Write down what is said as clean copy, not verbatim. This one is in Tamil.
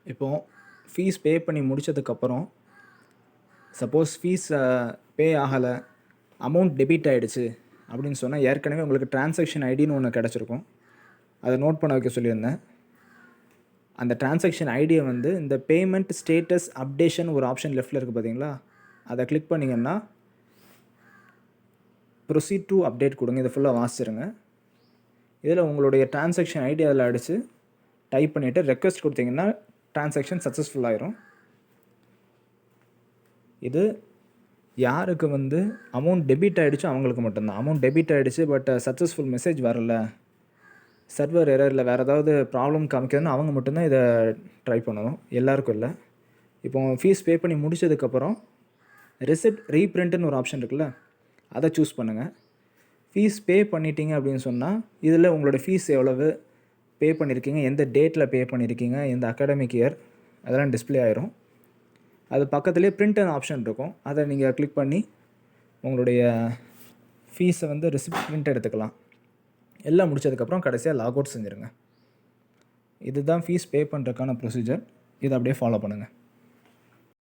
இப்போது ஃபீஸ் பே பண்ணி முடித்ததுக்கப்புறம் சப்போஸ் ஃபீஸ் பே ஆகலை, அமௌண்ட் டெபிட் ஆகிடுச்சு அப்படின்னு சொன்னால் ஏற்கனவே உங்களுக்கு டிரான்சாக்ஷன் ஐடின்னு ஒன்று கிடச்சிருக்கும். அதை நோட் பண்ண வைக்க சொல்லியிருந்தேன். அந்த டிரான்சாக்ஷன் ஐடியை வந்து இந்த பேமெண்ட் ஸ்டேட்டஸ் அப்டேஷன் ஒரு ஆப்ஷன் லெஃப்ட்டில் இருக்குது பார்த்தீங்களா, அதை கிளிக் பண்ணிங்கன்னா ப்ரொசீட் டு அப்டேட் கொடுங்க. இதை ஃபுல்லாக வாசிச்சிருங்க. இதில் உங்களுடைய டிரான்சாக்ஷன் ஐடி அதில் அடித்து டைப் பண்ணிவிட்டு ரெக்வெஸ்ட் கொடுத்தீங்கன்னா டிரான்சாக்ஷன் சக்ஸஸ்ஃபுல் ஆயிரும். இது யாருக்கு வந்து அமௌண்ட் டெபிட் ஆகிடுச்சோ அவங்களுக்கு மட்டும்தான். அமௌண்ட் டெபிட் ஆகிடுச்சு பட் சக்ஸஸ்ஃபுல் மெசேஜ் வரல, சர்வர் எரரில் வேறு ஏதாவது ப்ராப்ளம் காமிக்கிறதுன்னு அவங்க மட்டும்தான் இதை ட்ரை பண்ணணும், எல்லாருக்கும் இல்லை. இப்போ ஃபீஸ் பே பண்ணி முடித்ததுக்கப்புறம் ரெசிப்ட் ரீப்ரிண்ட்டுன்னு ஒரு ஆப்ஷன் இருக்குல்ல, அதை சூஸ் பண்ணுங்கள். ஃபீஸ் பே பண்ணிட்டீங்க அப்படின்னு சொன்னால் இதில் உங்களோட ஃபீஸ் எவ்வளவு பே பண்ணியிருக்கீங்க, எந்த டேட்டில் பே பண்ணியிருக்கீங்க, எந்த அகாடமிக் இயர், அதெல்லாம் டிஸ்பிளே ஆயிரும். அது பக்கத்துலேயே பிரிண்ட்னு ஆப்ஷன் இருக்கும். அதை நீங்கள் கிளிக் பண்ணி உங்களுடைய ஃபீஸை வந்து ரெசிப்ட் பிரிண்ட் எடுத்துக்கலாம். எல்லாம் முடிச்சதுக்கப்புறம் கடைசியாக லாக் அவுட் செஞ்சுருங்க. இதுதான் ஃபீஸ் பே பண்ணுறதுக்கான ப்ரொசீஜர். இதை அப்படியே ஃபாலோ பண்ணுங்கள்.